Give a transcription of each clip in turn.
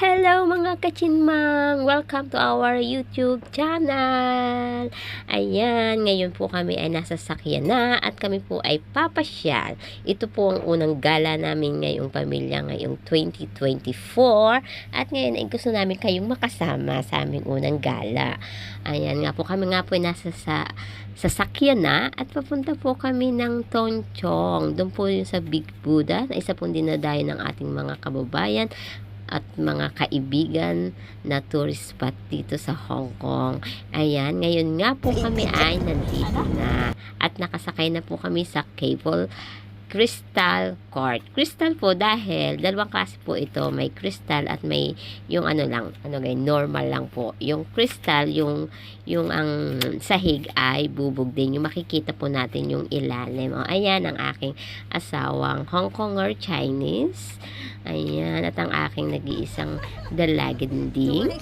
Hello mga kachinmang! Welcome to our YouTube channel! Ayan, ngayon po kami ay nasa sakyan na at kami po ay papasyal. Ito po ang unang gala namin ngayong pamilya ngayong 2024 at ngayon ay gusto namin kayong makasama sa aming unang gala. Ayan nga po, kami nga po ay nasa sasakyan na at papunta po kami ng Tonchong. Doon po yung sa Big Buddha na isa pong dinadayo ng ating mga kababayan at mga kaibigan na tourist spot dito sa Hong Kong. Ayan, ngayon nga po kami ay nandito na at nakasakay na po kami sa cable Crystal Court. Crystal po dahil dalawang klase po ito. May crystal at may yung normal lang po. Yung crystal, yung ang sahig ay bubog din. Yung makikita po natin yung ilalim. O, ayan ang aking asawang Hong Konger Chinese. Ayan, at ang aking nag-iisang dalaganding.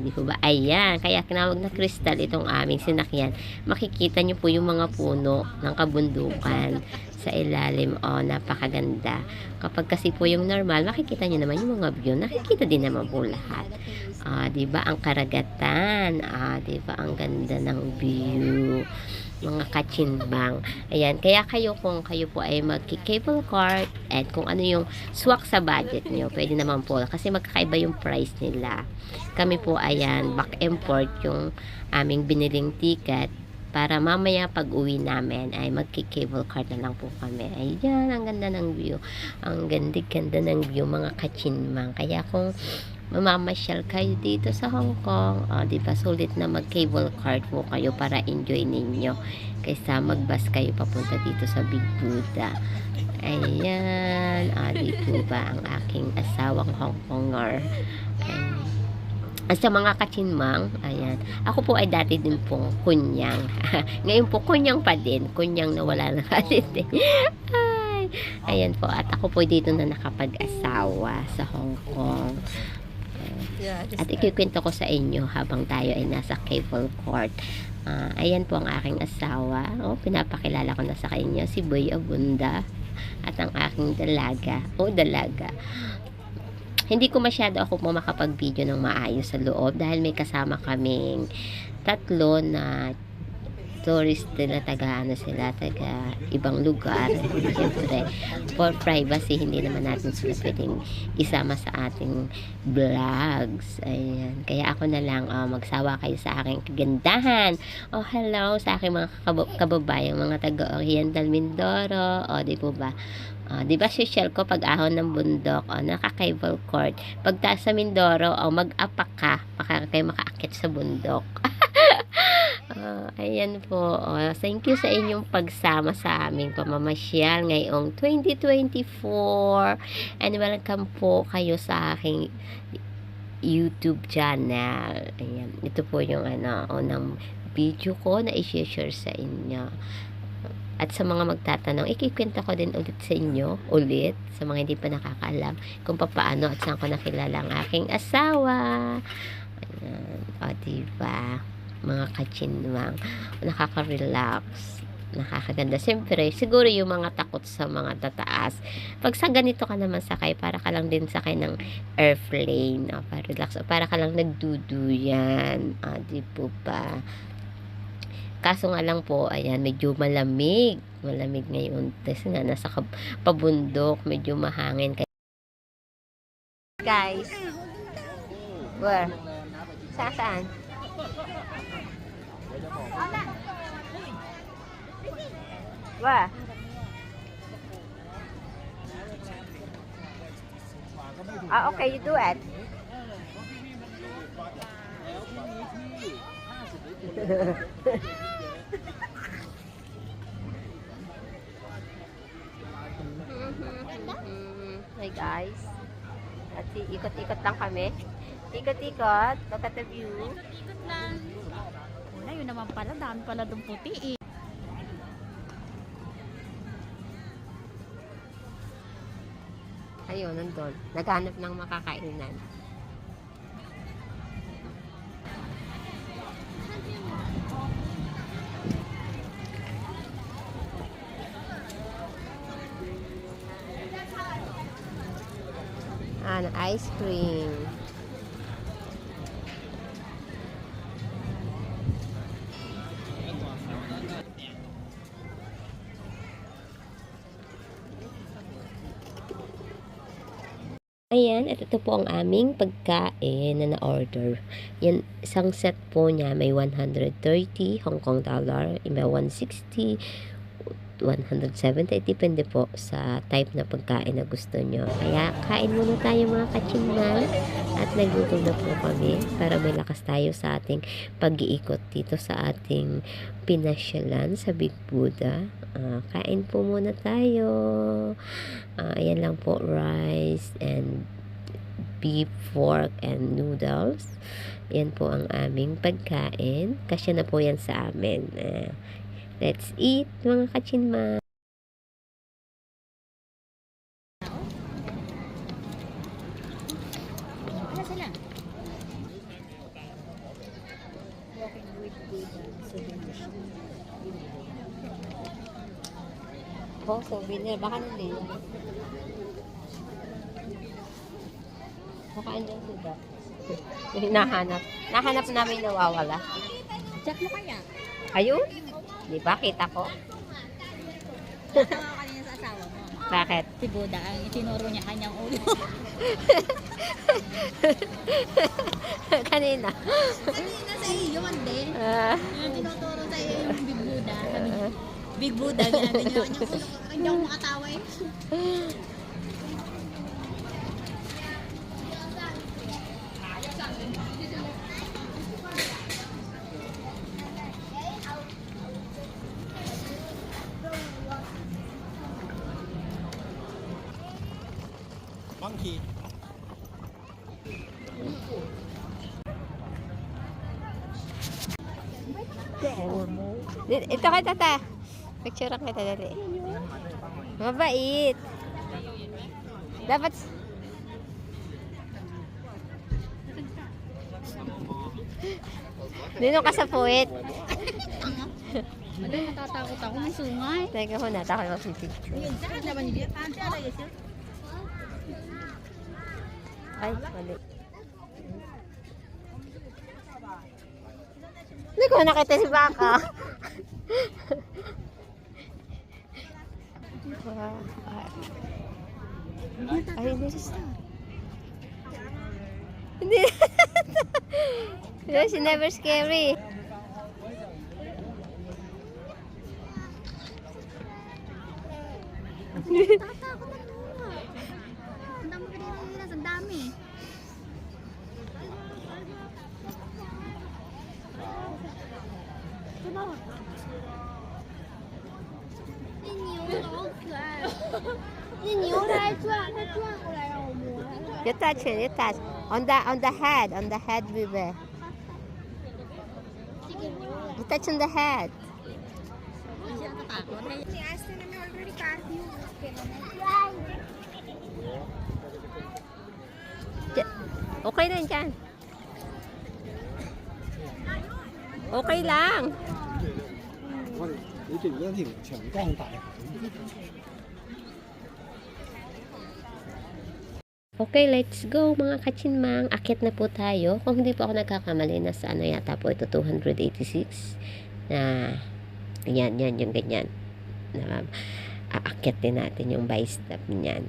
Di po ba? Ayan, kaya kinawag na crystal itong aming sinakyan. Makikita nyo po yung mga puno ng kabundukan sa ilalim. Napakaganda. Kapag kasi po yung normal, makikita nyo naman yung mga view. Nakikita din naman po lahat. Diba? Ang karagatan. Diba? Ang ganda ng view. Mga kachinbang. Ayan. Kaya kung kayo po ay mag-cable cart at kung ano yung swak sa budget nyo, pwede naman po. Kasi magkakaiba yung price nila. Kami po, ayan, back import yung aming biniling ticket para mamaya pag uwi namin ay magki-cable car na lang po kami. Ayan, ang ganda ng view. Ang ganda ng view mga kachinmang. Kaya kung mamamasyal kayo dito sa Hong Kong, diba, sulit na mag-cable car po kayo para enjoy ninyo. Kaysa mag-bus kayo papunta dito sa Big Buddha. Ayan, dito ba ang aking asawang Hong Konger. At sa mga kachinmang, ayan, ako po ay dati din pong kunyang. Ngayon po, kunyang pa din. Kunyang na wala na kalit eh. Ay, ayan po, at ako po dito na nakapag-asawa sa Hong Kong. At ikikwento ko sa inyo habang tayo ay nasa cable court. Ayan po ang aking asawa. Pinapakilala ko na sa kanya si Boy Abunda at ang aking dalaga. Dalaga. Hindi ko masyado ako makapag-video ng maayos sa loob dahil may kasama kaming tatlo na tourist nila, taga ibang lugar. Siyempre, for privacy, hindi naman natin sila pwedeng isama sa ating vlogs. Ayan. Kaya ako na lang, magsawa kayo sa aking kagandahan. Hello sa aking mga kababayang mga taga-Oriental Mindoro. Di po ba? Di ba social ko pag ahon ng bundok, naka-cable court. Pag taas sa Mindoro, mag-apak ka, kayo makaakit sa bundok. Ayan po. Thank you sa inyong pagsama sa aming pamamasyal ngayong 2024. And welcome po kayo sa aking YouTube channel. Ayan. Ito po yung unang video ko na i-share sa inyo. At sa mga magtatanong, ikikwento ko din ulit sa inyo, sa mga hindi pa nakakaalam, kung paano at saan ko nakilala ang aking asawa. Ayan. Diba? Mga kachinmang, nakaka-relax, nakakaganda. Siyempre, siguro yung mga takot sa mga tataas. Pag sa ganito ka naman sakay, para ka lang din sakay ng airplane, para relax, para ka lang nagduduyan. Di po ba? Kaso nga lang po, ayan, medyo malamig. Malamig ngayon. Kasi nga, nasa pabundok, medyo mahangin. Guys, where? Saan? Where? Okay, you do it. Hi guys. At ikot-ikot lang kami. Ikot-ikot. Look at the view. Ikot lang. Yun naman pala. Dami pala doon puti eh. Ayun, nandun. Naghanap ng makakainan. Ice cream. Ayan, at ito po ang aming pagkain na na-order. Yan, isang set po niya may 130 Hong Kong dollar, may 160, 170, depende po sa type na pagkain na gusto nyo. Kaya, kain muna tayo mga kachinman. At nagluto na po kami para may lakas tayo sa ating pag-iikot dito sa ating pinasyalan sa Big Buddha. Kain po muna tayo. Ayan lang po, rice and beef, pork, and noodles. Yan po ang aming pagkain. Kasya na po yan sa amin. Let's eat, mga kachinman. Ano sila? Oh, souvenir. Baka hindi. Baka andyan sila. Hinahanap. Nahanap namin nawawala. Check mo kaya? Ayun? Di ba? Kita ko. Tawa kanina sa asawa mo. Bakit? Si Buddha, ang itinuro niya kanyang ulo. Kanina. Kanina sa iyo, hindi. Ah, Yung tinuturo sa iyo yung Big Buddha. Sabi niya, Big Buddha, ginagawa niya kanyang ulo. Hindi ako makatawa eh. Monkey. ito kay tata. Picture kita dali. Mabait. Dapat Dino ka sa puwet. Ano, natatakot ako, may sungay. Teka ko na, takot ako picture. Yun, saan naman yun? Ay, mali. Hindi ko nakita si Baka. Ay, hindi siya. Hindi. She never scary. Natatakot ako. Ang dami ka dito, ang dami. You touch it, you touch. On the head, baby. You touch on the head. Hindi siya natatakot. Okay na dyan. Okay lang. 你这个挺强壮大。 Okay, let's go mga kachinmang. Akit na po tayo. Kung hindi po ako nagkakamali, nasa ano yata po ito, 286. Na, yan, yung ganyan. Na, aakyat din natin yung by step niyan.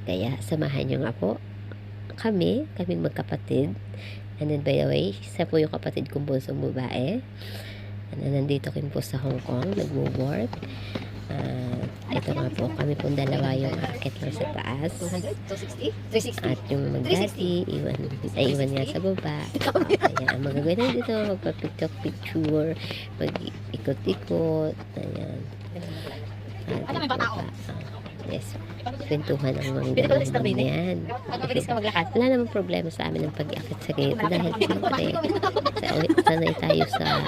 Kaya, samahan nyo nga po kaming magkapatid. And then, by the way, isa po yung kapatid kong bunsong babae. And then, nandito kin po sa Hong Kong, nag-work. Ito nga po, kami pong dalawa yung akit lang sa taas. 260? 360? At yung mag-daddy, iwan nga sa baba. Kaya ang magaganda dito, magpa-picture, mag-ikot-ikot. Ayan. Ano, may batao? Yes. Kwentuhan ang mga ganun na yan. Mabilis ka maglakad. Wala namang problema sa amin ang pag-iakit sa gate. Dahil siyempre, sanay tayo sa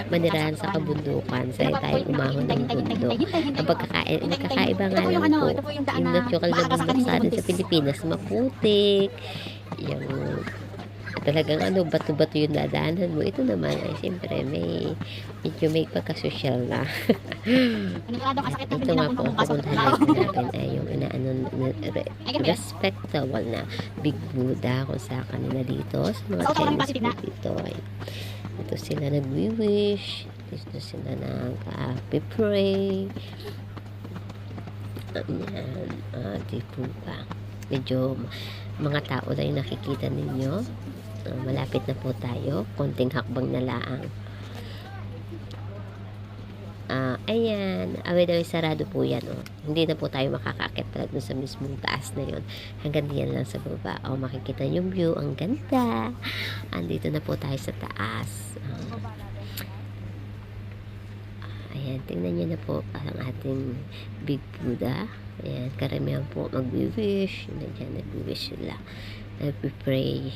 manirahan sa kabundukan. Sanay tayo umahon ng bundok. Ang pagkakaiba nga lang po, yung natural na bundok sa atin sa Pilipinas, maputik. Yung talagang bato-bato yung dadaanan mo. Ito naman ay siyempre medyo may pagkasosyal na. Ito nga po ang pupuntahan natin ay yung respectable na Big Buddha kung sa kanila dito sa mga Chinese dito. Ito sila nag-wish, dito sila nag-pray. Ayan, di po ba? medyo mga tao lang yung nakikita ninyo. Malapit na po tayo, konting hakbang na laang. Ayan, away-away sarado po yan, oh. Hindi na po tayo makakaakit talaga dun sa mismong taas na yun. Hanggang diyan lang sa baba. Makikita yung view, ang ganda. Andito na po tayo sa taas. Ayan, tingnan nyo na po ang ating Big Buddha. Ayan, karamihan po magwi-wish. Nandiyan, nagwi-wish sila. Nagwi-pray.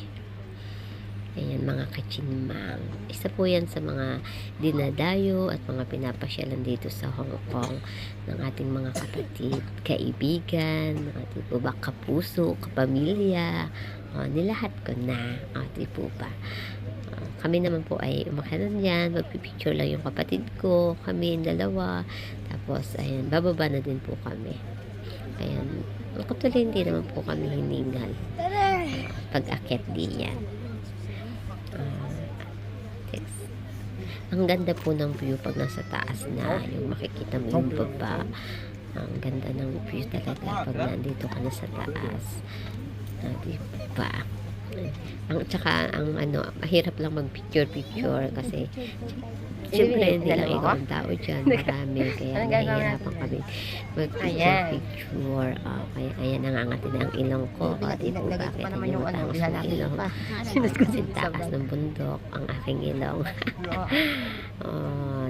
Ayan, mga kachinmang. Isa po yan sa mga dinadayo at mga pinapasyalan dito sa Hong Kong ng ating mga kapatid, kaibigan, mga tipo ba kapuso, kapamilya. Nilahat ko na. Di po ba? Kami naman po ay umakanan yan. Magpipicture lang yung kapatid ko. Kami yung dalawa. Tapos, ayan, bababa na din po kami. Ayan. Actually, hindi naman po kami hiningal. Pag-akit di yan. Ang ganda po ng view pag nasa taas na. Yung makikita mo yung baba. Ang ganda ng view talaga pag nandito ka na sa taas. Di ba? Tsaka mahirap lang mag-picture kasi siyempre hindi lang ikaw ang tao dyan, marami, kaya nahihirapan kami mag-picture. Kaya ayan, nangangatin ang ilong ko. Di po bakit yung matangos ng ilong kasi taas ng bundok ang aking ilong.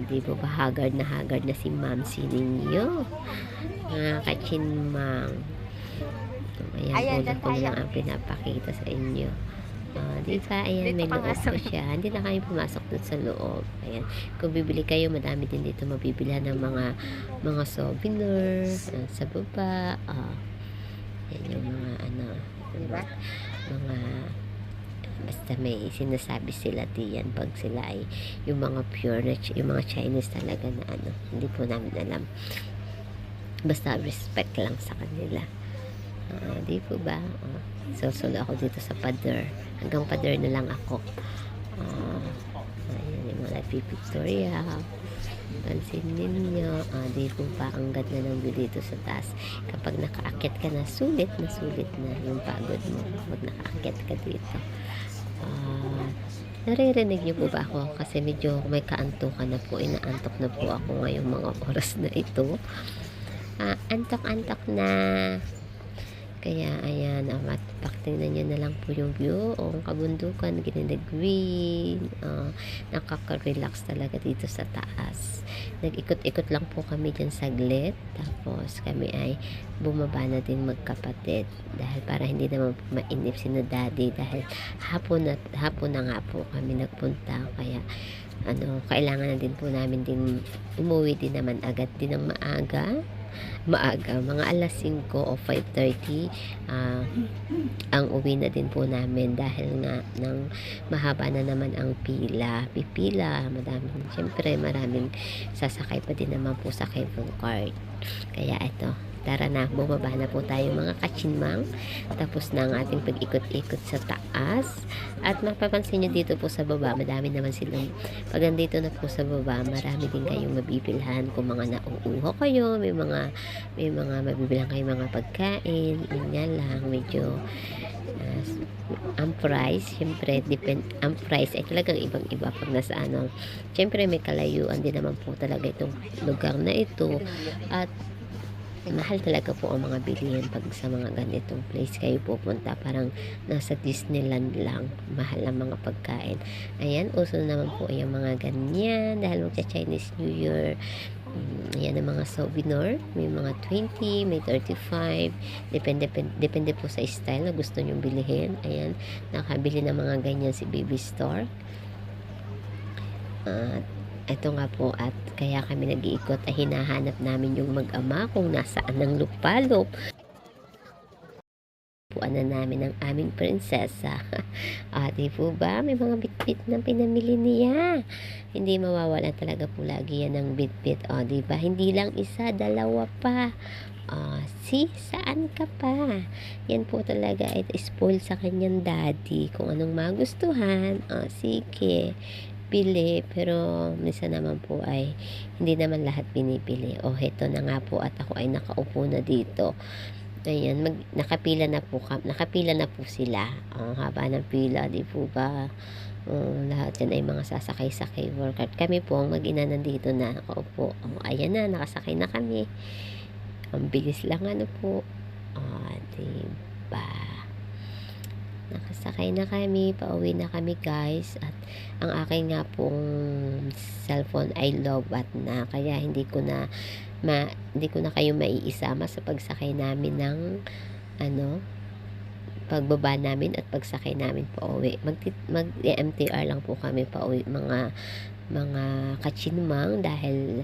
Di po ba haggard na si Mamsi ninyo, mga kachinmang. Ayan, po lang ang pinapakita sa inyo. Di ba? Ayan, may loob po siya. Hindi na kayo pumasok dun sa loob. Ayan. Kung bibili kayo, madami din dito mabibilihan ng mga souvenir sa baba. Ayan yung mga basta may sinasabi sila diyan pag sila ay yung mga pure na, yung mga Chinese talaga na hindi po namin alam. Basta respect lang sa kanila. Di po ba? Solo ako dito sa pader. Hanggang pader na lang ako. Ayan yung mga pipictoria. Pansin ninyo. Di po ba? Ang ganda ng view dito sa taas. Kapag nakaakit ka na, sulit na yung pagod mo. Kapag nakaakit ka dito. Naririnig niyo po ba ako? Kasi medyo may kaantukan na po. Inaantok na po ako ngayong mga oras na ito. Antok-antok na. Kaya, ayan, paktingnan nyo na lang po yung view. Ang kabundukan, ganda green. Nakaka-relax talaga dito sa taas. Nag-ikot-ikot lang po kami dyan saglit. Tapos, kami ay bumaba na din magkapatid. Dahil para hindi naman mainip si na daddy. Dahil hapon na nga po kami nagpunta. Kaya, kailangan na din po namin din umuwi din naman agad din ng maaga, mga alas 5 o 5:30 ang uwi na din po namin dahil nga ng mahaba na naman ang pipila, maraming sasakay pa din naman po sa Kevin Card. Kaya ito, tara na, bumaba na po tayo mga kachinmang. Tapos na ang ating pag-ikot-ikot sa taas. At mapapansin nyo dito po sa baba, madami naman silang, pag nandito na po sa baba, marami din kayong mabibilhan. Kung mga nauuho kayo, may mga mabibilhan kayong mga pagkain. Yun lang, medyo ang price, syempre, ang price ay talagang ibang-iba pag nasa syempre may kalayuan din naman po talaga itong lugar na ito. At mahal talaga po ang mga bilihin pag sa mga ganitong place kayo pupunta. Parang nasa Disneyland lang. Mahal ang mga pagkain. Ayan, uso naman po yung mga ganyan dahil magsa-Chinese New Year. Ayan ang mga souvenir. May mga 20, may 35. Depende po sa style na gusto nyong bilihin. Ayan, nakabili ng mga ganyan si Baby Store. Ito nga po, at kaya kami nag-iikot ay hinahanap namin yung mag-ama kung nasaan ang lupalop. Puan na namin ang aming prinsesa. Di po ba? May mga bitbit na pinamili niya. Hindi mawawala talaga po lagi yan ng bitbit. Di ba? Hindi lang isa, dalawa pa. Saan ka pa? Yan po talaga ay spoil sa kanyang daddy. Kung anong magustuhan, sige, bili, pero minsan naman po ay hindi naman lahat binibili. Heto na nga po at ako ay nakaupo na dito. Ayan, nakapila na po sila. Ang haba ng pila, 'di po ba? Lahat 'yan ay mga sasakay-sakay worker. Kami po ang mag-ina nandito na, nakaupo. Ayan na, nakasakay na kami. Ang bilis lang ano po. 'Di ba? Nakasakay na kami, pauwi na kami guys. At ang akin nga pong cellphone ay lowbat na. Kaya hindi ko na kayo maiisama sa pagsakay namin ng pagbaba namin at pagsakay namin pauwi. Mag-MTR lang po kami pauwi, mga kachinmang, dahil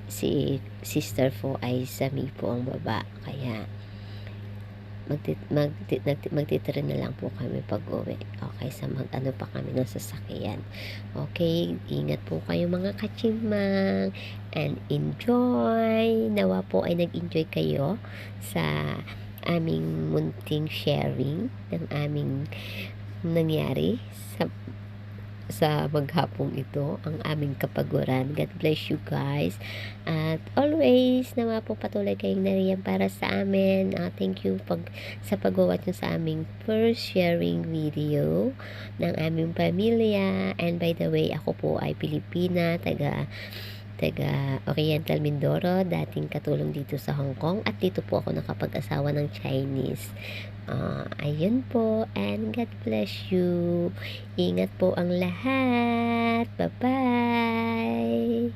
si sister po ay sami po ang baba. Kaya magtitren na lang po kami pag-uwi. Okay, sa mag-ano pa kami ng sasakyan. Okay, ingat po kayo mga kachimang, and enjoy. Nawa po ay nag-enjoy kayo sa aming munting sharing ng aming nangyari sa maghapong ito, ang aming kapaguran. God bless you guys. At always, nawa po patuloy kayong nariyan para sa amin. Thank you sa pag-watch nyo sa aming first sharing video ng aming pamilya. And by the way, ako po ay Pilipina, taga Oriental Mindoro, dating katulong dito sa Hong Kong, at dito po ako nakapag-asawa ng Chinese. Ayun po, and God bless you. Ingat po ang lahat. Bye-bye.